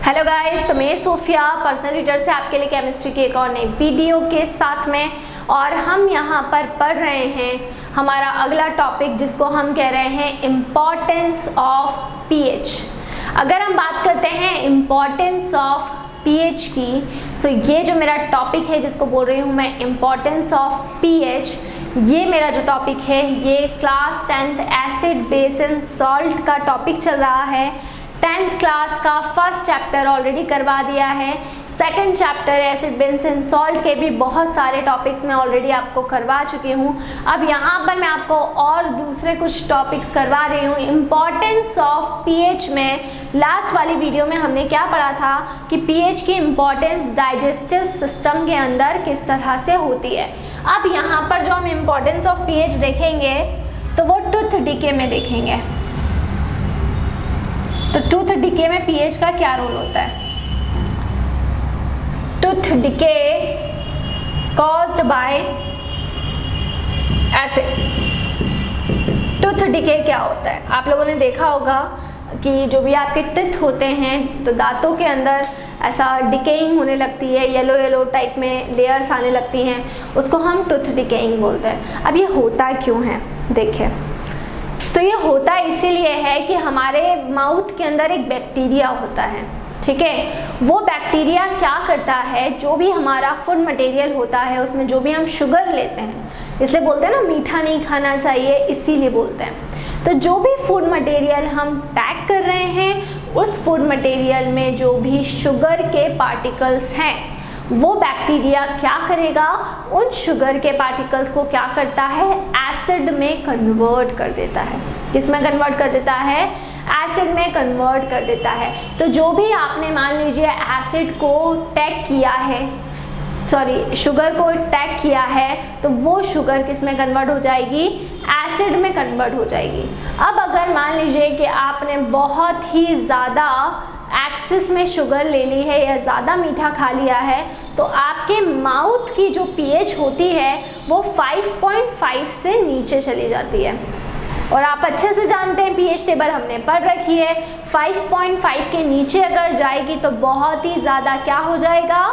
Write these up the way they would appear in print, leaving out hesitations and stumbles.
Hello guys, तो मैं Sophia personal tutor से आपके लिए केमिस्ट्री के एक और नई वीडियो के साथ में, और हम यहाँ पर पढ़ रहे हैं हमारा अगला टॉपिक जिसको हम कह रहे हैं इम्पॉर्टेंस ऑफ पीएच। अगर हम बात करते हैं इम्पॉर्टेंस ऑफ पीएच की, सो ये जो मेरा टॉपिक है जिसको बोल रही हूँ मैं इम्पॉर्टेंस ऑफ पीएच, ये मेरा जो टॉपिक है ये class 10th acid base and salt का टॉपिक चल रहा है। 10th क्लास का फर्स्ट चैप्टर ऑलरेडी करवा दिया है, second chapter acid base and salt के भी बहुत सारे टॉपिक्स मैं ऑलरेडी आपको करवा चुकी हूँ। अब यहाँ पर मैं आपको और दूसरे कुछ टॉपिक्स करवा रही हूँ। इम्पॉर्टेंस ऑफ पीएच में लास्ट वाली वीडियो में हमने क्या पढ़ा था कि पीएच की इम्पॉर्टेंस डाइजेस्टिव सिस्टम के अंदर किस तरह से होती है। अब यहाँ पर जो हम इम्पॉर्टेंस ऑफ पीएच देखेंगे तो वो टूथ डिके में देखेंगे। तो टूथ डिके में पीएच का क्या रोल होता है? Tooth decay caused by acid. Tooth decay क्या होता है? आप लोगों ने देखा होगा कि जो भी आपके टीथ होते हैं तो दांतों के अंदर ऐसा डिकेइंग होने लगती है, येलो येलो टाइप में लेयर्स आने लगती हैं, उसको हम टूथ डिकेइंग बोलते हैं। अब ये होता क्यों है? देखिए, तो ये होता इसीलिए है कि हमारे माउथ के अंदर एक बैक्टीरिया होता है, ठीक है। वो बैक्टीरिया क्या करता है, जो भी हमारा फूड मटेरियल होता है उसमें जो भी हम शुगर लेते हैं, इसलिए बोलते हैं ना मीठा नहीं खाना चाहिए, इसीलिए बोलते हैं। तो जो भी फूड मटेरियल हम पैक कर रहे हैं उस फूड मटेरियल में जो भी शुगर के पार्टिकल्स हैं वो बैक्टीरिया क्या करेगा, उन शुगर के पार्टिकल्स को क्या करता है, एसिड में कन्वर्ट कर देता है। किस में कन्वर्ट कर देता है? एसिड में कन्वर्ट कर देता है। तो जो भी आपने मान लीजिए एसिड को टैग किया है, सॉरी शुगर को टैग किया है, तो वो शुगर किस में कन्वर्ट हो जाएगी? एसिड में कन्वर्ट हो जाएगी। अब अगर मान लीजिए कि आपने बहुत ही ज़्यादा एक्सेस में शुगर ले ली है या ज़्यादा मीठा खा लिया है, तो आपके माउथ की जो पीएच होती है वो 5.5 से नीचे चली जाती है। और आप अच्छे से जानते हैं, पीएच टेबल हमने पढ़ रखी है, 5.5 के नीचे अगर जाएगी तो बहुत ही ज़्यादा क्या हो जाएगा?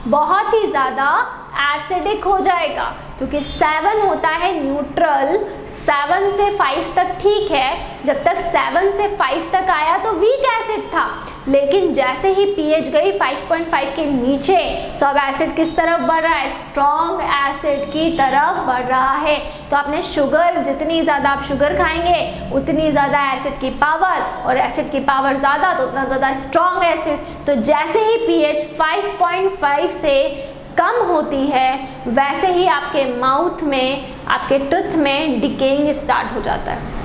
बहुत ही ज़्यादा एसिडिक हो जाएगा। क्योंकि 7 होता है न्यूट्रल, 7 से 5 तक ठीक है, जब तक 7 से 5 तक आया तो वीक एसिड था, लेकिन जैसे ही पीएच गई 5.5 के नीचे, सब एसिड किस तरफ बढ़ रहा है? स्ट्रॉन्ग एसिड की तरफ बढ़ रहा है। तो आपने शुगर, जितनी ज़्यादा आप शुगर खाएंगे उतनी ज़्यादा एसिड की पावर, और एसिड की पावर ज़्यादा तो उतना ज़्यादा स्ट्रॉन्ग एसिड। तो जैसे ही पीएच 5.5 से कम होती है वैसे ही आपके माउथ में, आपके टूथ में डिकेइंग स्टार्ट हो जाता है।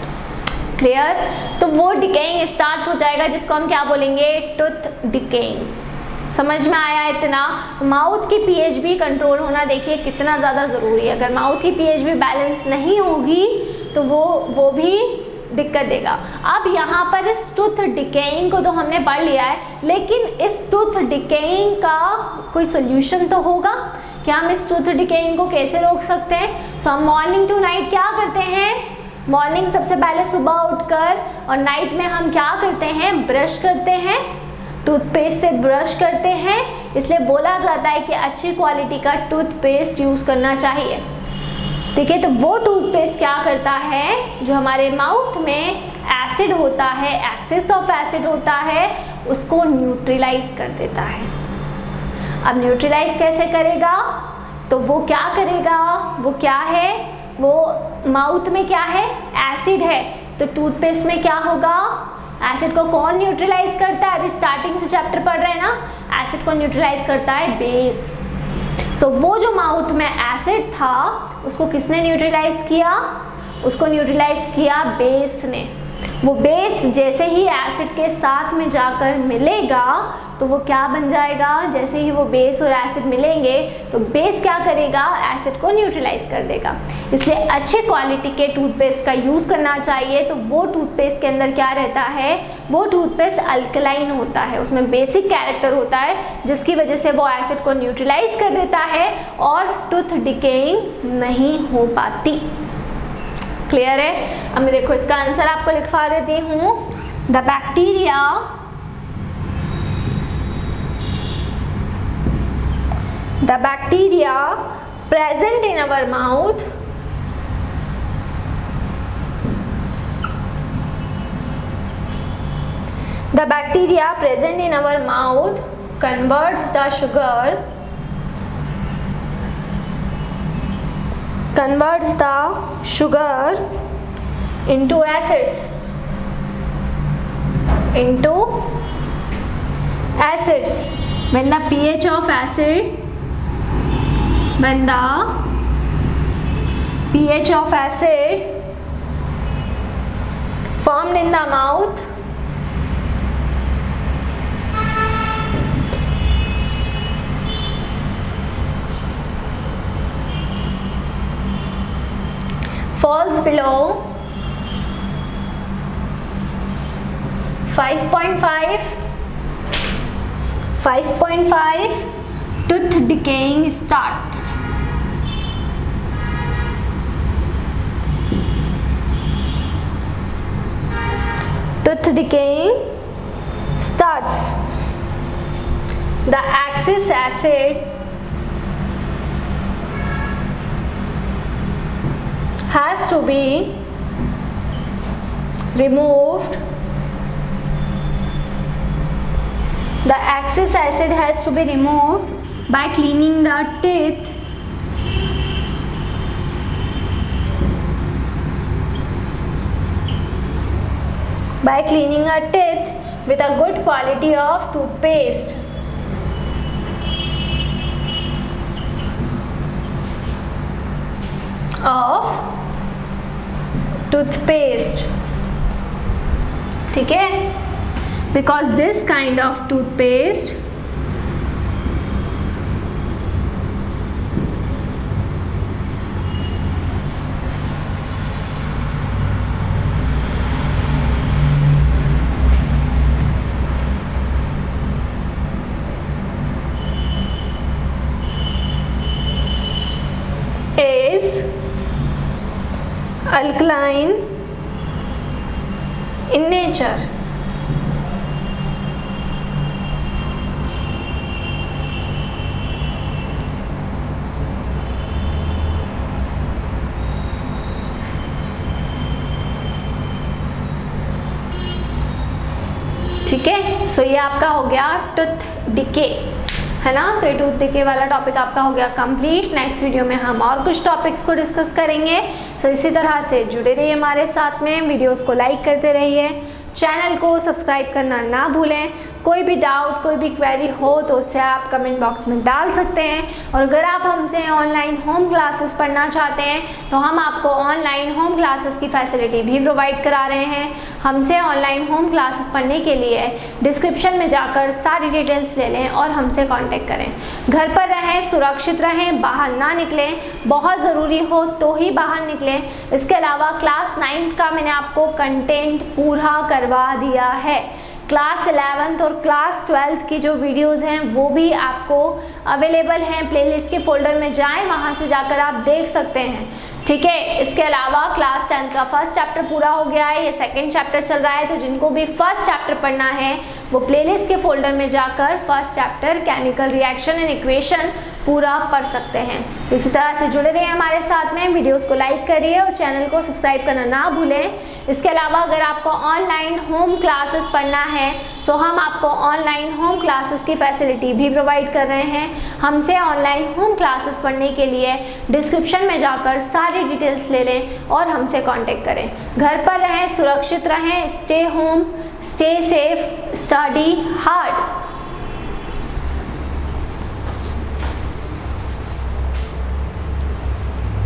क्लियर? तो वो डिकेइंग स्टार्ट हो जाएगा जिसको हम क्या बोलेंगे? Tooth decaying. समझ में आया इतना? माउथ की पीएच भी कंट्रोल होना देखिए कितना ज़्यादा ज़रूरी है। अगर माउथ की पीएच भी बैलेंस नहीं होगी तो वो भी दिक्कत देगा। अब यहाँ पर इस टूथ डिकेइंग को तो हमने पढ़ लिया है, लेकिन इस टूथ डिकेइंग का कोई सोल्यूशन तो होगा कि हम इस टूथ डिकेइंग को कैसे रोक सकते हैं। सो हम मॉर्निंग टू नाइट क्या करते हैं? मॉर्निंग सबसे पहले सुबह उठकर, और नाइट में हम क्या करते हैं? ब्रश करते हैं, टूथपेस्ट से ब्रश करते हैं। इसलिए बोला जाता है कि अच्छी क्वालिटी का टूथपेस्ट यूज़ करना चाहिए, ठीक है। तो वो टूथपेस्ट क्या करता है, जो हमारे माउथ में एसिड होता है, एक्सेस ऑफ एसिड होता है, उसको न्यूट्रलाइज कर देता है। अब न्यूट्रलाइज कैसे करेगा? तो वो क्या करेगा, वो क्या है, वो माउथ में क्या है? एसिड है। तो टूथपेस्ट में क्या होगा? एसिड को कौन न्यूट्रलाइज करता है? अभी स्टार्टिंग से चैप्टर पढ़ रहे हैं ना, एसिड को न्यूट्रलाइज करता है बेस। सो वो जो माउथ में एसिड था उसको किसने न्यूट्रलाइज किया? उसको न्यूट्रलाइज किया बेस ने। वो बेस जैसे ही एसिड के साथ में जाकर मिलेगा तो वो क्या बन जाएगा? जैसे ही वो बेस और एसिड मिलेंगे तो बेस क्या करेगा? एसिड को न्यूट्रलाइज कर देगा। इसलिए अच्छे क्वालिटी के टूथपेस्ट का यूज़ करना चाहिए। तो वो टूथपेस्ट के अंदर क्या रहता है? वो टूथपेस्ट अल्कलाइन होता है, उसमें बेसिक कैरेक्टर होता है जिसकी वजह से वो एसिड को न्यूट्रलाइज कर देता है और टूथ डिकेइंग नहीं हो पाती। क्लियर है? अब मैं देखो इसका आंसर आपको लिखवा देती हूँ। The bacteria The bacteria present in our mouth converts the sugar into acids. When the pH of acid formed in the mouth falls below 5.5, tooth decaying starts. The excess acid has to be removed. By cleaning the teeth with a good quality of toothpaste. ठीक है, because this kind of toothpaste is alkaline in nature. ठीक है, सो ये आपका हो गया tooth decay, है ना। तो ये टूथ डिके वाला टॉपिक आपका हो गया कंप्लीट। नेक्स्ट वीडियो में हम और कुछ टॉपिक्स को डिस्कस करेंगे। सो इसी तरह से जुड़े रहिए हमारे साथ में, वीडियोस को लाइक करते रहिए, चैनल को सब्सक्राइब करना ना भूलें। कोई भी डाउट, कोई भी क्वेरी हो तो उससे आप कमेंट बॉक्स में डाल सकते हैं। और अगर आप हमसे ऑनलाइन होम क्लासेस पढ़ना चाहते हैं तो हम आपको ऑनलाइन होम क्लासेस की फैसिलिटी भी प्रोवाइड करा रहे हैं। हमसे ऑनलाइन होम क्लासेस पढ़ने के लिए डिस्क्रिप्शन में जाकर सारी डिटेल्स ले लें और हमसे कांटेक्ट करें। घर पर रहें, सुरक्षित रहें, बाहर ना निकलें, बहुत ज़रूरी हो तो ही बाहर निकलें। इसके अलावा क्लास 9th का मैंने आपको कंटेंट पूरा करवा दिया है। क्लास 11th और क्लास 12th की जो वीडियोस हैं वो भी आपको अवेलेबल हैं। प्लेलिस्ट के फोल्डर में जाएं, वहां से जाकर आप देख सकते हैं। ठीक है, इसके अलावा क्लास 10th का फर्स्ट चैप्टर पूरा हो गया है, ये सेकंड चैप्टर चल रहा है। तो जिनको भी फर्स्ट चैप्टर पढ़ना है वो प्लेलिस्ट के फोल्डर में जाकर first chapter chemical reaction and equation पूरा पढ़ सकते हैं। तो इसी तरह से जुड़े रहिए हमारे साथ में, वीडियोस को लाइक करिए और चैनल को सब्सक्राइब करना ना भूलें। इसके अलावा अगर आपको ऑनलाइन होम क्लासेस पढ़ना है तो हम आपको ऑनलाइन होम क्लासेस की फैसिलिटी भी प्रोवाइड कर रहे हैं। हमसे ऑनलाइन होम क्लासेस पढ़ने के लिए डिस्क्रिप्शन में जाकर सारी डिटेल्स ले लें और हमसे कांटेक्ट करें। घर पर रहें, सुरक्षित रहें, stay home, stay safe, study hard.